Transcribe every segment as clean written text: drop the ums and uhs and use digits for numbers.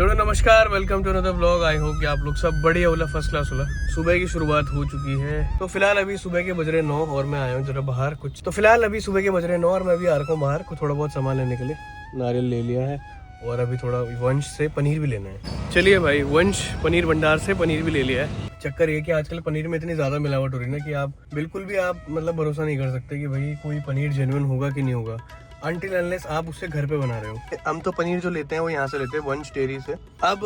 जोड़ो नमस्कार, welcome to another vlog. I hope कि आप लोग सब बढ़िया होला, फर्स्ट क्लास होला। सुबह की शुरुआत हो चुकी है। तो फिलहाल अभी सुबह के बज रहे 9 और मैं आया हूँ जरा बाहर कुछ। तो फिलहाल अभी सुबह के बज रहे 9 और मैं अभी आ रहा हूँ बाहर को थोड़ा बहुत सामान लेने के लिए। नारियल ले लिया है और अभी थोड़ा वंश से पनीर भी लेना है। चलिए भाई, वंश पनीर भंडार से पनीर भी ले लिया है। चक्कर ये कि आजकल पनीर में इतनी ज़्यादा मिलावट हो रही है ना कि आप बिल्कुल भी आप मतलब भरोसा नहीं कर सकते कि भाई कोई पनीर जेन्युइन होगा कि नहीं होगा अनटिल अनलेस आप उससे घर पे बना रहे हो। हम तो पनीर जो लेते हैं वो यहाँ से लेते हैं, वंश डेयरी से। अब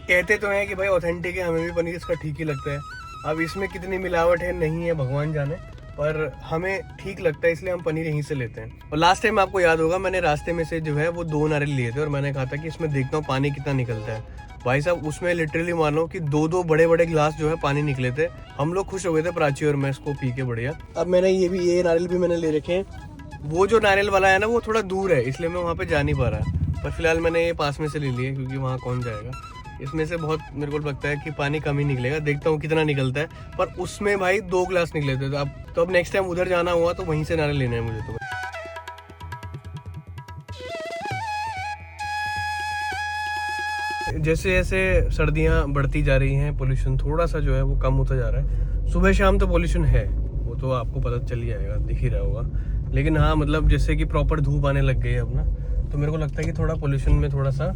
कहते तो हैं कि भाई ऑथेंटिक है, हमें भी पनीर इसका ठीक ही लगता है। अब इसमें कितनी मिलावट है नहीं है भगवान जाने, पर हमें ठीक लगता है इसलिए हम पनीर यहीं से लेते हैं। और लास्ट टाइम आपको याद होगा मैंने रास्ते में से जो है वो 2 नारियल लिए थे और मैंने कहा था कि इसमें देखता हूँ पानी कितना निकलता है। भाई साहब उसमें लिटरली मान लो कि 2 बड़े बड़े गिलास जो है पानी निकले थे। हम लोग खुश हो गए थे, प्राची और मैं, इसको पी के बढ़िया। अब मैंने ये नारियल भी मैंने ले रखे हैं। वो जो नारियल वाला है ना वो थोड़ा दूर है इसलिए मैं वहाँ पे जा नहीं पा रहा, पर फिलहाल मैंने ये पास में से ले लिया क्योंकि वहाँ कौन जाएगा। इसमें से बहुत मेरे को लगता है कि पानी कम ही निकलेगा, देखता हूँ कितना निकलता है। पर उसमें भाई 2 गिलास निकले थे। तो अब नेक्स्ट टाइम उधर जाना हुआ तो वहीं से नारियल लेना है मुझे। तो जैसे जैसे सर्दियाँ बढ़ती जा रही हैं पोल्यूशन थोड़ा सा जो है वो कम होता जा रहा है। सुबह शाम तो पोल्यूशन है, वो तो आपको पता चल ही जाएगा, दिख ही रहा होगा। लेकिन हाँ मतलब जैसे कि प्रॉपर धूप आने लग गई है अपना, तो मेरे को लगता है कि थोड़ा पोल्यूशन में थोड़ा सा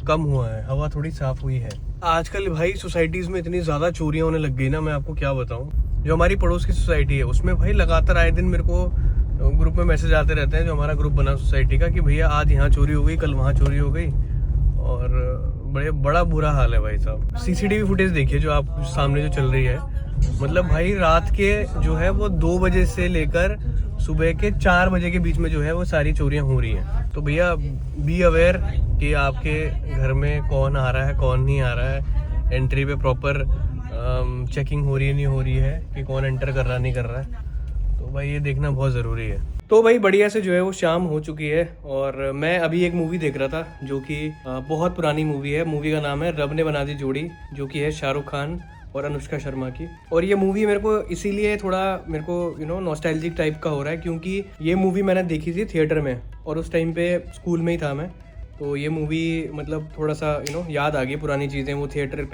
कम हुआ है, हवा थोड़ी साफ हुई है। आजकल भाई सोसाइटीज में इतनी ज़्यादा चोरियां होने लग गई ना, मैं आपको क्या बताऊं। जो हमारी पड़ोस की सोसाइटी है उसमें भाई लगातार आए दिन मेरे को ग्रुप में मैसेज आते रहते हैं, जो हमारा ग्रुप बना सोसाइटी का, कि भैया आज यहाँ चोरी हो गई, कल वहाँ चोरी हो गई। और बड़ा बुरा हाल है भाई साहब। सीसीटीवी फुटेज देखिए जो आप सामने जो चल रही है, मतलब भाई रात के जो है वो 2 बजे से लेकर सुबह के 4 बजे के बीच में जो है वो सारी चोरियां हो रही हैं। तो भैया बी अवेयर कि आपके घर में कौन आ रहा है कौन नहीं आ रहा है। एंट्री पे प्रॉपर चेकिंग हो रही है नहीं हो रही है कि कौन एंटर कर रहा नहीं कर रहा है। तो भाई ये देखना बहुत ज़रूरी है। तो भाई बढ़िया से जो है वो शाम हो चुकी है और मैं अभी एक मूवी देख रहा था जो कि बहुत पुरानी मूवी है। मूवी का नाम है रब ने बना दी जोड़ी, जो कि है शाहरुख खान और अनुष्का शर्मा की। और ये मूवी मेरे को इसीलिए थोड़ा मेरे को नॉस्टैल्जिक टाइप का हो रहा है क्योंकि ये मूवी मैंने देखी थी थिएटर में और उस टाइम पे स्कूल में ही था मैं। तो ये मूवी मतलब थोड़ा सा याद आ गई पुरानी चीज़ें। वो थिएटर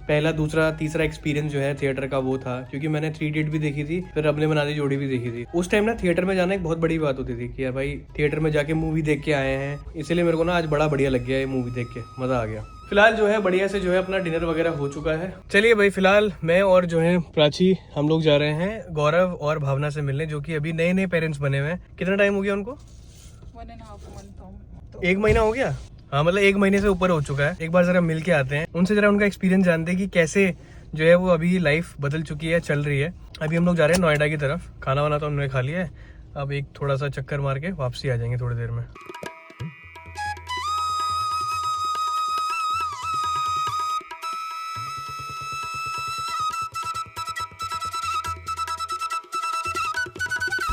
पहला दूसरा तीसरा एक्सपीरियंस जो है थिएटर का वो था, क्योंकि मैंने 3 इडियट भी देखी थी, फिर रब ने बना दी जोड़ी भी देखी थी। उस टाइम ना थिएटर में जाना एक बहुत बड़ी बात होती थी कि यार भाई थिएटर में जाके मूवी देख के आए हैं। इसीलिए मेरे को ना आज बड़ा बढ़िया लग गया ये मूवी देख के, मजा आ गया। फिलहाल जो है बढ़िया से जो है अपना डिनर वगैरह हो चुका है। चलिए भाई फिलहाल मैं और जो है प्राची हम लोग जा रहे हैं गौरव और भावना से मिलने, जो कि अभी नए पेरेंट्स बने हुए हैं। कितना टाइम हो गया उनको? 1.5 month। 1 महीना हो गया? हाँ मतलब 1 महीने से ऊपर हो चुका है। एक बार जरा मिल के आते हैं उनसे, जरा उनका एक्सपीरियंस जानते हैं कि कैसे जो है वो अभी लाइफ बदल चुकी है, चल रही है। अभी हम लोग जा रहे हैं नोएडा की तरफ। खाना वाना तो हमने खा लिया है, अब एक थोड़ा सा चक्कर मार के वापसी आ जाएंगे थोड़ी देर में।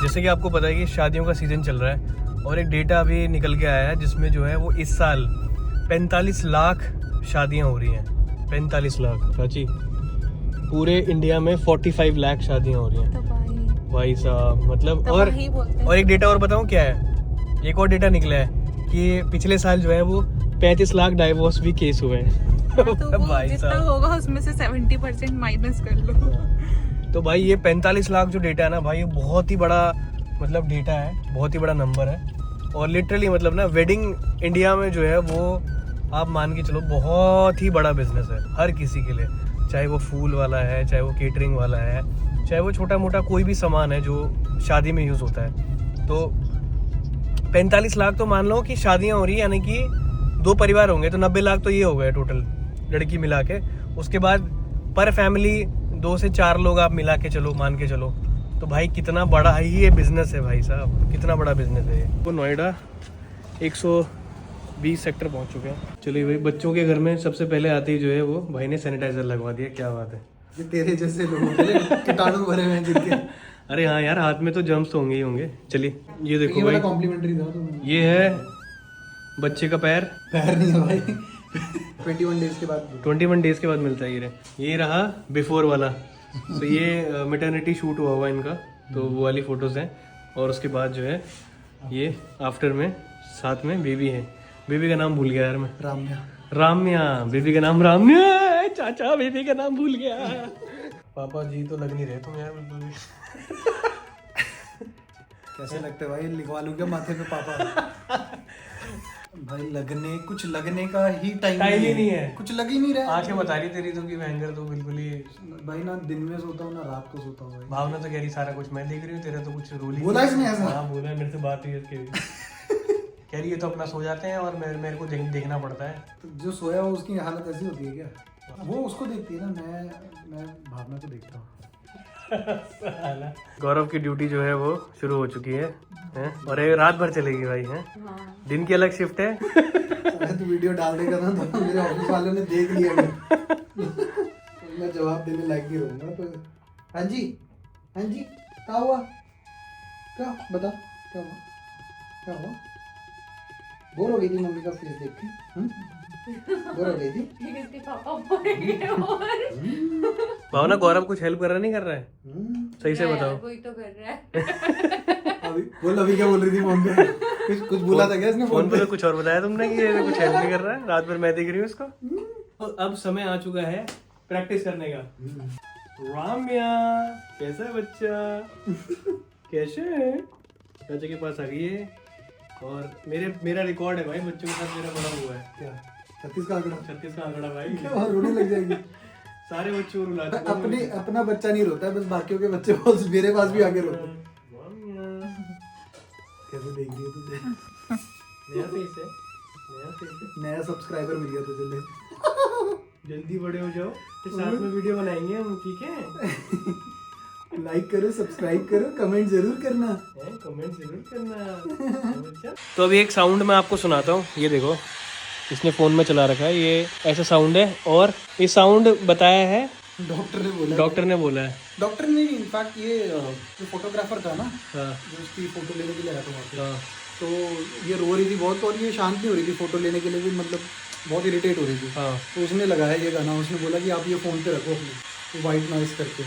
जैसे कि आपको पता है कि शादियों का सीजन चल रहा है और एक डेटा अभी निकल के आया है जिसमें जो है वो इस साल 45 लाख शादियां हो रही हैं। 45 लाख प्राची, पूरे इंडिया में 45 लाख शादियां हो रही हैं भाई साहब। मतलब और एक डेटा और बताऊं क्या है, एक और डेटा निकला है कि पिछले साल जो है वो 35 लाख डाइवोर्स भी केस हुए हैं। तो भाई जितना होगा उसमें से 70% माइनस कर लो। तो भाई ये 45 लाख जो डेटा है ना भाई, बहुत ही बड़ा मतलब डेटा है, बहुत ही बड़ा नंबर है। और लिटरली मतलब ना वेडिंग इंडिया में जो है वो आप मान के चलो बहुत ही बड़ा बिजनेस है हर किसी के लिए, चाहे वो फूल वाला है, चाहे वो केटरिंग वाला है, चाहे वो छोटा मोटा कोई भी सामान है जो शादी में यूज़ होता है। तो 45 लाख तो मान लो कि शादियाँ हो रही है, यानी कि 2 परिवार होंगे तो 90 लाख तो ये हो गए टोटल लड़की मिला के। उसके बाद पर फैमिली 2 से 4 लोग आप मिला के चलो, मान के चलो, तो भाई कितना बड़ा है ये बिजनेस है भाई साहब, कितना बड़ा बिजनेस है ये। वो नोएडा 120 सेक्टर पहुंच चुके हैं। चलिए भाई, बच्चों के घर में सबसे पहले आते ही जो है वो भाई ने सैनिटाइजर लगवा दिया। क्या बात है, ये तेरे जैसे लोगों के कीटाणु भरे हुए हैं जिनके। अरे हाँ यार, हाथ में तो जर्म्स तो होंगे ही होंगे। चलिए ये देखो भाई, कॉम्प्लीमेंट्री था तो ये है बच्चे का पैर नहीं है भाई। 21 डेज के बाद 21 डेज के बाद मिलता है ये रहा बिफोर वाला। तो ये मैटरनिटी शूट हुआ हुआ इनका, तो वो वाली फोटोज हैं। और उसके बाद जो है ये आफ्टर में साथ में बेबी है। बेबी का नाम भूल गया यार मैं। राम्या। राम्या, बेबी का नाम राम्या है। चाचा बेबी का नाम भूल गया। पापा जी तो लग नहीं रहे तुम यार बिल्कुल भी। कैसे लगते हैं भाई, लिखवा लूं क्या माथे पे पापा? भाई कुछ लगने का ही टाइम ही नहीं है। कुछ लग ही नहीं रहा है। आंखें बता रही तेरी तो कि भयंकर तो बिल्कुल ही। भाई ना दिन में सोता हूँ ना रात को सोता हूँ भाई। भावना तो कह रही सारा कुछ मैं देख रही हूँ, तेरा तो कुछ रोल ही बोला इसने ऐसा? हाँ बोला, मेरे से बात हुई है उसकी। कह रही है तो अपना सो जाते हैं और मेरे को देखना पड़ता है। तो जो सोया हो उसकी हालत ऐसी होती है क्या? वो उसको देखती है ना, मैं भावना को देखता हूँ। गौरव की ड्यूटी जो है वो शुरू हो चुकी है हैं? और ये रात भर चलेगी भाई हैं? दिन की अलग शिफ्ट है। अगर तू वीडियो डाल देगा ना तो मेरे ऑफिस वालों ने देख लिया मैं जवाब देने लायक नहीं रहूंगा। तो हाँ जी क्या हुआ? क्या बता, क्या हुआ? बोर हो गई थी मम्मी का फेस देख के? बोर हो गई थी? भावना गौरव कुछ हेल्प कर रहा नहीं कर रहा है? सही से बताओ। कोई तो कर रहा है। अभी क्या बोल रही थी फोन पे? कुछ बोला था क्या इसने फोन पे? तो कुछ और बताया तुमने कि ये कुछ हेल्प नहीं कर रहा है। रात भर मैं देख रही हूँ इसको। तो अब समय आ चुका है प्रैक्टिस करने का। राम्या कैसा है बच्चा? कैसे है? चाचा के पास आ गई है और मेरा रिकॉर्ड है भाई, बच्चों के साथ मेरा बड़ा हुआ है। क्या 36 का आंकड़ा? 36 का आंकड़ा भाई। क्या रोने लग जाएगी? सारे बच्चों को रुला चुका हूँ। अपना बच्चा नहीं रोता है, बस बाकियों के बच्चे मेरे पास भी आके रोते हैं। कैसे देख रही है तुझे? नया फेस है, नया सब्सक्राइबर मिल गया तुझे। जल्दी बड़े हो जाओ फिर साथ में वीडियो बनाएंगे हम, ठीक है? लाइक करो, सब्सक्राइब करो, कमेंट जरूर करना। कमेंट जरूर करना। तो अभी एक साउंड मैं आपको सुनाता हूँ, ये देखो इसने फोन में चला रखा है, ये ऐसा साउंड है। और ये साउंड बताया है डॉक्टर ने बोला है। डॉक्टर ने नहीं, इनफैक्ट ये जो फोटोग्राफर था ना, हाँ जो उसकी फोटो लेने के लिए आया था वहाँ पे, हाँ तो ये रो रही थी बहुत और ये शांत नहीं हो रही थी फोटो लेने के लिए भी, मतलब बहुत इरिटेट हो रही थी। हाँ। तो उसने लगाया ये गाना, उसने बोला कि आप ये फोन पे रखो अपने, वाइट नॉइस करके।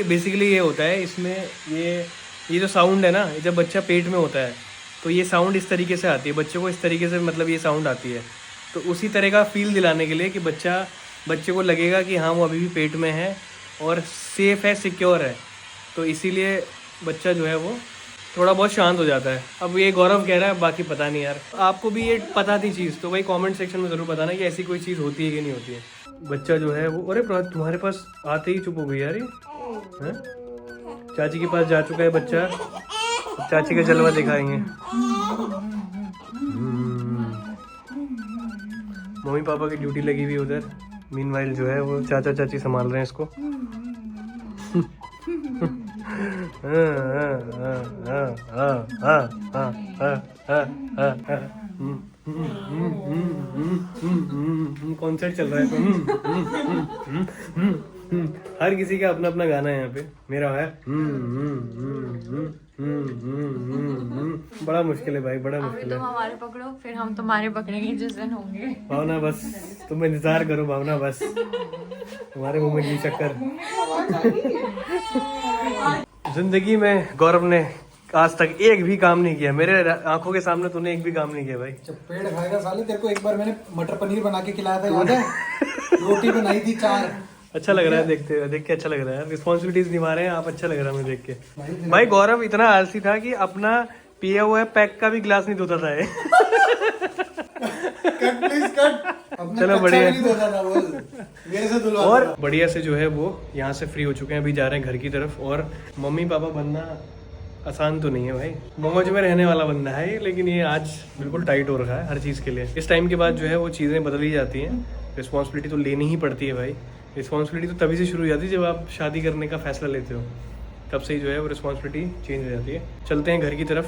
बेसिकली ये होता है इसमें, ये जो साउंड है ना, जब बच्चा पेट में होता है तो ये साउंड इस तरीके से आती है बच्चों को, इस तरीके से मतलब ये साउंड आती है। तो उसी तरह का फील दिलाने के लिए कि बच्चे को लगेगा कि हाँ वो अभी भी पेट में है और सेफ है, सिक्योर है। तो इसीलिए बच्चा जो है वो थोड़ा बहुत शांत हो जाता है। अब ये गौरव कह रहा है, बाकी पता नहीं यार। आपको भी ये पता थी चीज़ तो भाई कमेंट सेक्शन में ज़रूर बताना कि ऐसी कोई चीज़ होती है कि नहीं होती है। बच्चा जो है वो, अरे तुम्हारे पास आते ही चुप हो गई यार ये हैं? चाची के पास जा चुका है बच्चा, चाची का जलवा दिखाएंगे। मम्मी पापा की ड्यूटी लगी हुई उधर, मीनवाइल जो है वो चाचा चाची संभाल रहे हैं इसको। कॉन्सर्ट चल रहा है तो हर किसी का अपना अपना गाना है यहाँ पे। मेरा है बड़ा मुश्किल है भाई, बड़ा मुश्किल है। तुम हमारे पकड़ो फिर हम तुम्हारे पकड़ेंगे जिस दिन होंगे। भावना बस तुम इंतजार करो, भावना बस तुम्हारे मुंह में घी शक्कर। जिंदगी में गौरव ने आज तक एक भी काम नहीं किया, मेरे आंखों के सामने तूने एक भी काम नहीं किया भाई। जब पेड़ खाएगा साले, तेरे को एक बार मैंने मटर पनीर बना के खिलाया था, याद है? रोटी बनाई थी 4। अच्छा लग रहा है देख के अच्छा लग रहा है। रिस्पॉन्सिबिलिटीज निभा रहे हैं आप, अच्छा लग रहा है मुझे देख के। भाई गौरव इतना आलसी था कि अपना पिया हुआ पैक का भी गिलास नहीं धोता था ये। चलो बढ़िया। और बढ़िया से जो है वो यहाँ से फ्री हो चुके हैं, अभी जा रहे हैं घर की तरफ। और मम्मी पापा बनना आसान तो नहीं है भाई, मौज में रहने वाला बंदा है ये, लेकिन ये आज बिल्कुल टाइट हो रखा है हर चीज़ के लिए। इस टाइम के बाद जो है वो चीज़ें बदल ही जाती हैं, रिस्पॉन्सिबिलिटी तो लेनी ही पड़ती है भाई। रिस्पॉन्सिबिलिटी तो तभी से शुरू हो जाती है जब आप शादी करने का फैसला लेते हो, तब से ही जो है वो रिस्पॉन्सिबिलिटी चेंज हो जाती है। चलते हैं घर की तरफ।